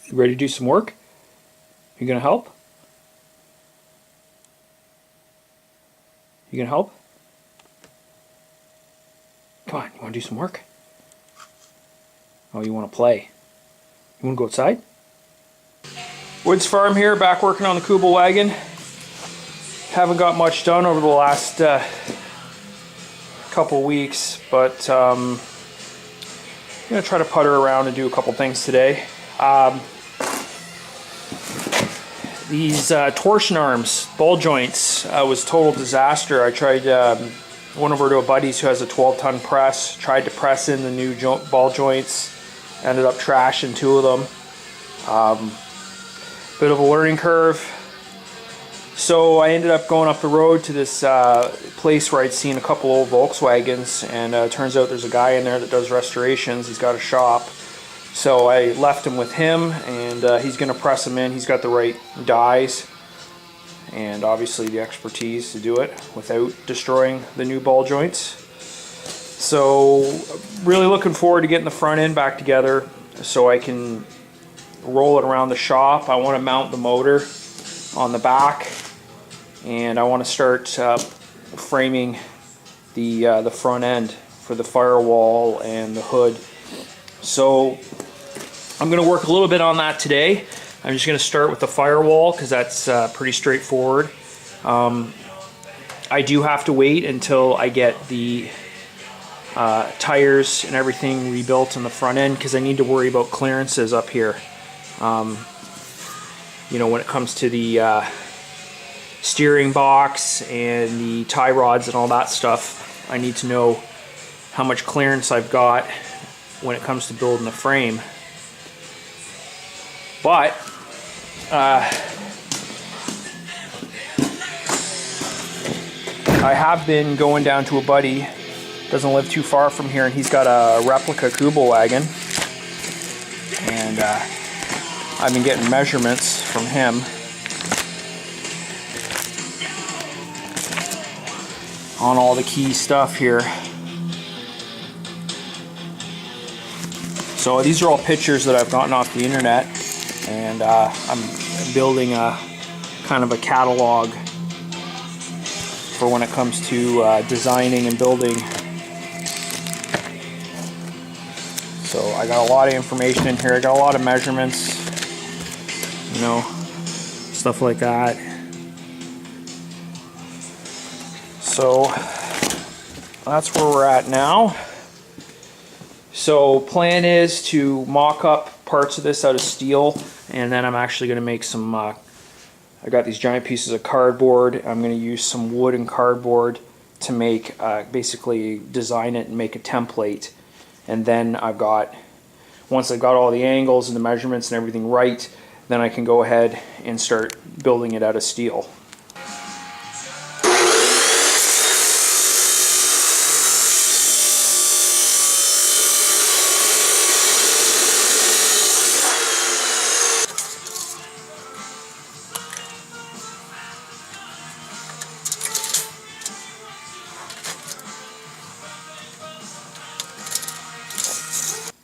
You ready to do some work? You gonna help? You gonna help? Come on, you wanna do some work? Oh, you wanna play? You wanna go outside? Woods Farm here, back working on the Kubel wagon. Haven't got much done over the last couple weeks, but I'm gonna try to putter around and do a couple things today. These torsion arms, ball joints, was a total disaster. I tried, went over to a buddy's who has a 12-ton press, tried to press in the new ball joints, ended up trashing two of them. Bit of a learning curve. So I ended up going up the road to this place where I'd seen a couple old Volkswagens, and it turns out there's a guy in there that does restorations. He's got a shop. So I left him with him, and he's going to press them in. He's got the right dies and obviously the expertise to do it without destroying the new ball joints. So really looking forward to getting the front end back together so I can roll it around the shop. I want to mount the motor on the back, and I want to start framing the front end for the firewall and the hood. So I'm going to work a little bit on that today. I'm just going to start with the firewall because that's pretty straightforward. I do have to wait until I get the tires and everything rebuilt in the front end because I need to worry about clearances up here. You know, when it comes to the steering box and the tie rods and all that stuff, I need to know how much clearance I've got when it comes to building the frame. But I have been going down to a buddy, doesn't live too far from here, and he's got a replica Kubel wagon, and I've been getting measurements from him on all the key stuff here. So these are all pictures that I've gotten off the internet, and I'm building a kind of a catalog for when it comes to designing and building. So I got a lot of information in here. I got a lot of measurements, you know, stuff like that. So that's where we're at now. So plan is to mock up parts of this out of steel, and then I'm actually going to make some, I got these giant pieces of cardboard. I'm going to use some wood and cardboard to make, basically design it and make a template. And then once I've got all the angles and the measurements and everything right, then I can go ahead and start building it out of steel.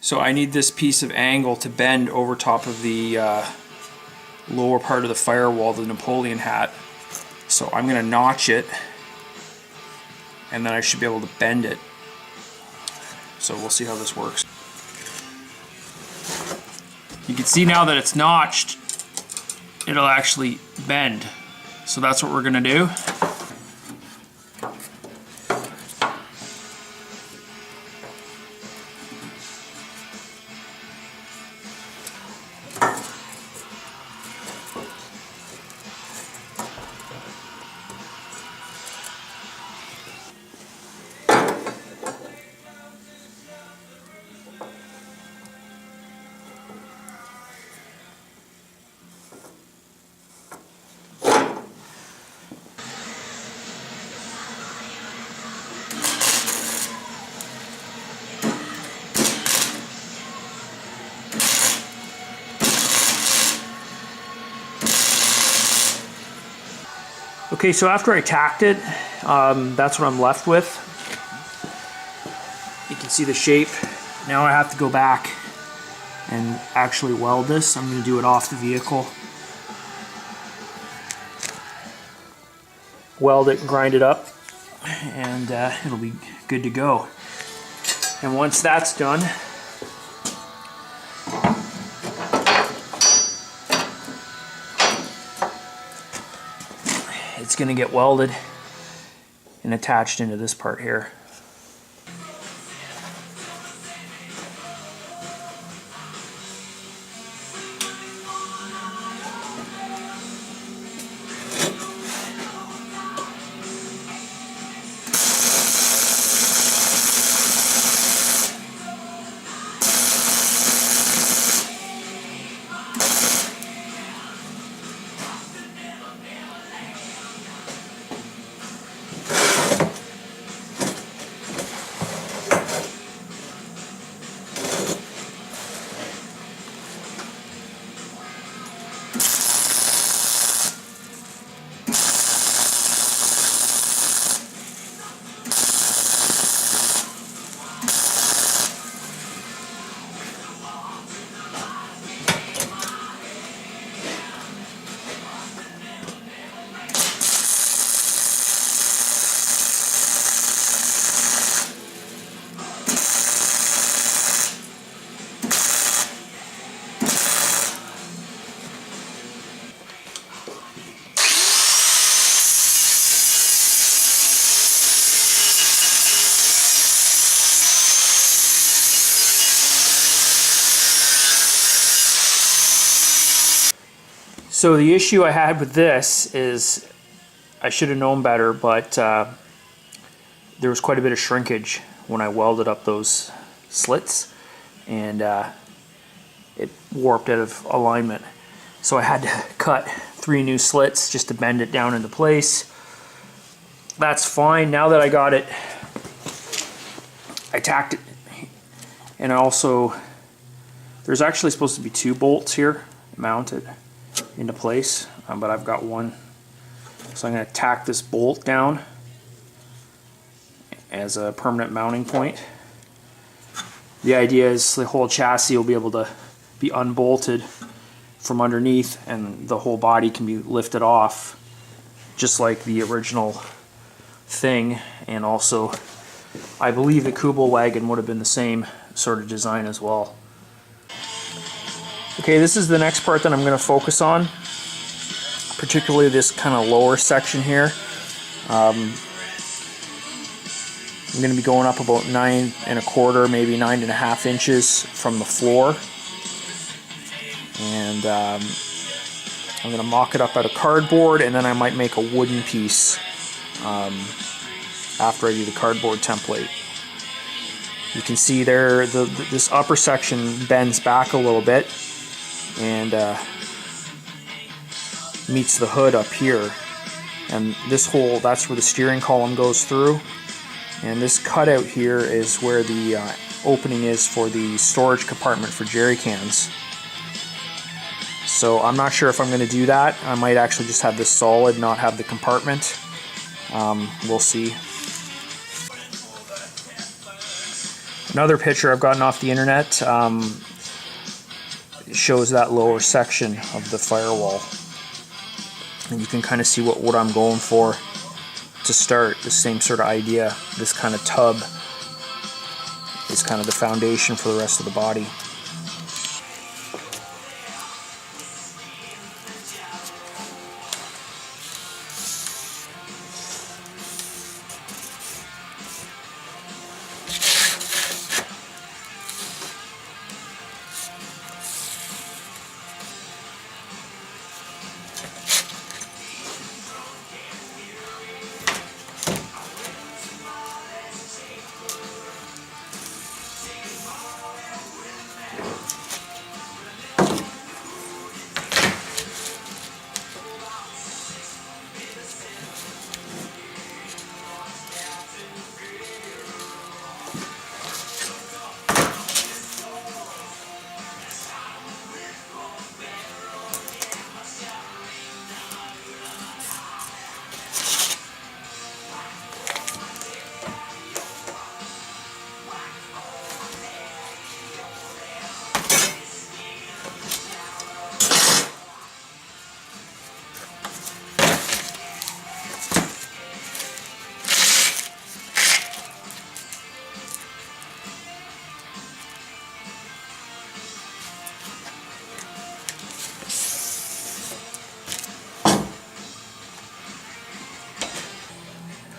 So I need this piece of angle to bend over top of the lower part of the firewall, the Napoleon hat. So I'm going to notch it, and then I should be able to bend it. So we'll see how this works. You can see now that it's notched, it'll actually bend. So that's what we're going to do. Okay, so after I tacked it, that's what I'm left with. You can see the shape. Now I have to go back and actually weld this. I'm going to do it off the vehicle. Weld it and grind it up, and it'll be good to go. And once that's done, it's going to get welded and attached into this part here. So the issue I had with this is I should have known better, but there was quite a bit of shrinkage when I welded up those slits, and it warped out of alignment. So I had to cut 3 new slits just to bend it down into place. That's fine. Now that I got it, I tacked it, and also there's actually supposed to be 2 bolts here mounted into place, but I've got 1. So I'm going to tack this bolt down as a permanent mounting point. The idea is the whole chassis will be able to be unbolted from underneath, and the whole body can be lifted off just like the original thing. And also I believe the Kubel wagon would have been the same sort of design as well. Okay, this is the next part that I'm going to focus on, particularly this kind of lower section here. I'm going to be going up about 9 1/4, maybe 9 1/2 inches from the floor, and I'm going to mock it up out of cardboard, and then I might make a wooden piece after I do the cardboard template. You can see there this upper section bends back a little bit and meets the hood up here, and this hole, that's where the steering column goes through, and this cutout here is where the opening is for the storage compartment for jerry cans. So I'm not sure if I'm going to do that. I might actually just have this solid, not have the compartment. We'll see. Another picture I've gotten off the internet shows that lower section of the firewall, and you can kind of see what I'm going for to start. The same sort of idea. This kind of tub is kind of the foundation for the rest of the body.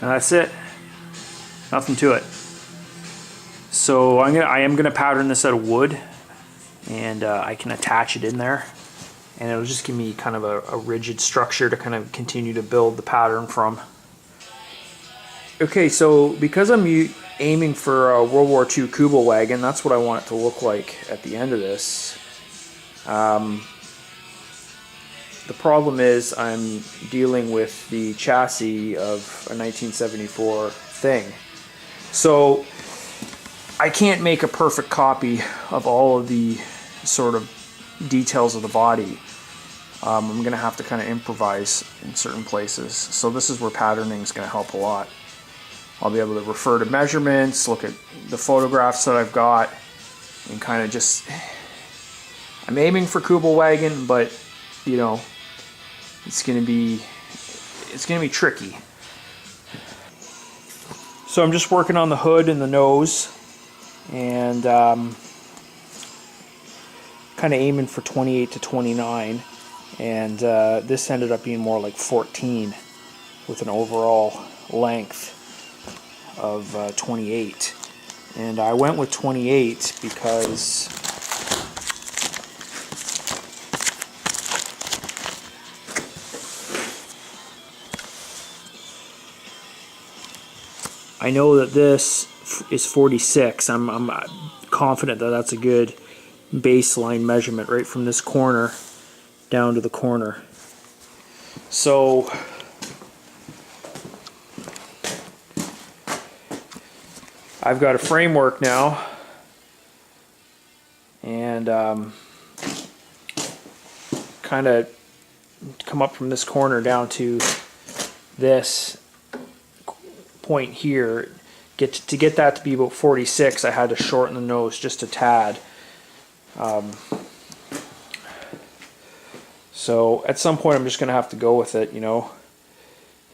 And that's it. Nothing to it. So I am gonna pattern this out of wood, and I can attach it in there, and it'll just give me kind of a rigid structure to kind of continue to build the pattern from. Okay, so because I'm aiming for a World War II Kübelwagen, that's what I want it to look like at the end of this. The problem is I'm dealing with the chassis of a 1974 thing. So I can't make a perfect copy of all of the sort of details of the body. I'm going to have to kind of improvise in certain places. So this is where patterning is going to help a lot. I'll be able to refer to measurements, look at the photographs that I've got, and kind of just... I'm aiming for Kübelwagen, but you know, it's gonna be tricky. So I'm just working on the hood and the nose, and kind of aiming for 28 to 29, and this ended up being more like 14 with an overall length of 28. And I went with 28 because I know that this is 46. I'm confident that that's a good baseline measurement right from this corner down to the corner. So I've got a framework now, and kind of come up from this corner down to this point here. To get that to be about 46, I had to shorten the nose just a tad. So at some point I'm just going to have to go with it, you know.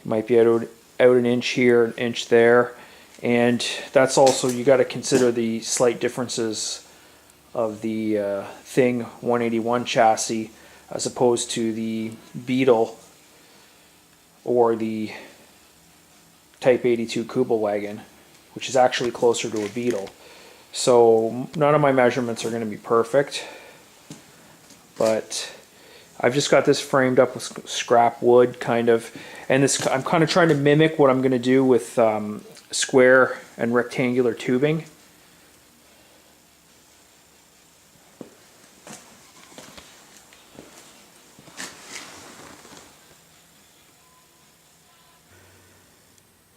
It might be out an inch here, an inch there. And that's also, you got to consider the slight differences of the Thing 181 chassis as opposed to the Beetle or the Type 82 Kübelwagen, which is actually closer to a Beetle. So none of my measurements are going to be perfect, but I've just got this framed up with scrap wood, kind of, and this I'm kind of trying to mimic what I'm going to do with square and rectangular tubing.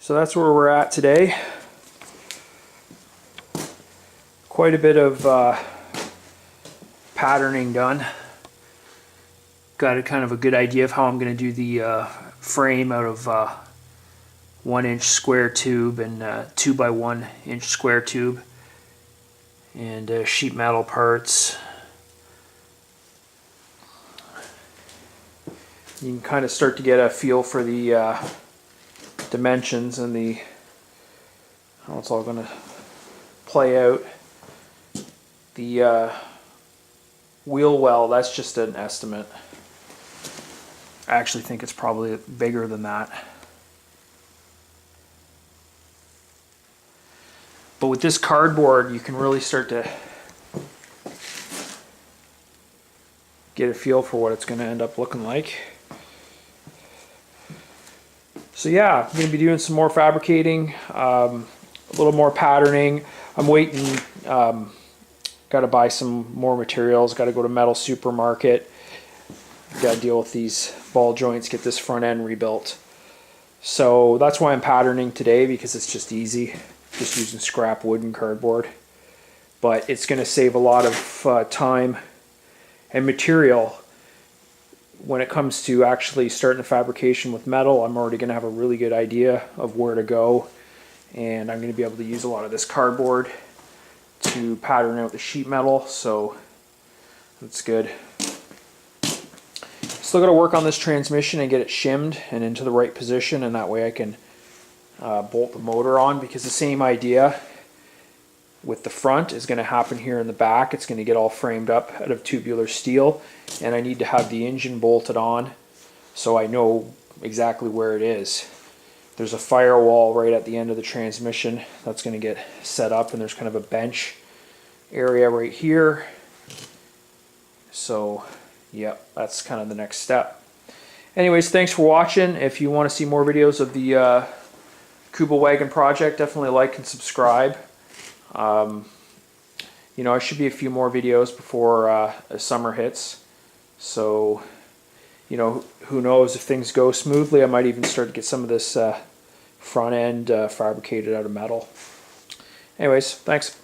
So that's where we're at today. Quite a bit of patterning done. Got a kind of a good idea of how I'm going to do the frame out of 1-inch square tube and 2x1-inch square tube, and sheet metal parts. You can kind of start to get a feel for the dimensions and how it's all going to play out. The wheel well, that's just an estimate. I actually think it's probably bigger than that. But with this cardboard, you can really start to get a feel for what it's going to end up looking like. So yeah, I'm going to be doing some more fabricating, a little more patterning. I'm waiting, got to buy some more materials, got to go to Metal Supermarket, got to deal with these ball joints, get this front end rebuilt. So that's why I'm patterning today, because it's just easy, just using scrap wood and cardboard. But it's going to save a lot of time and material. When it comes to actually starting the fabrication with metal, I'm already going to have a really good idea of where to go, and I'm going to be able to use a lot of this cardboard to pattern out the sheet metal, so that's good. Still got to work on this transmission and get it shimmed and into the right position, and that way I can bolt the motor on, because the same idea with the front is going to happen here in the back. It's going to get all framed up out of tubular steel, and I need to have the engine bolted on so I know exactly where it is. There's a firewall right at the end of the transmission that's going to get set up, and there's kind of a bench area right here. So, yep, that's kind of the next step. Anyways, thanks for watching. If you want to see more videos of the Kuba Wagon project, definitely like and subscribe. You know, I should be a few more videos before summer hits. So, you know, who knows, if things go smoothly, I might even start to get some of this front end fabricated out of metal. Anyways, thanks.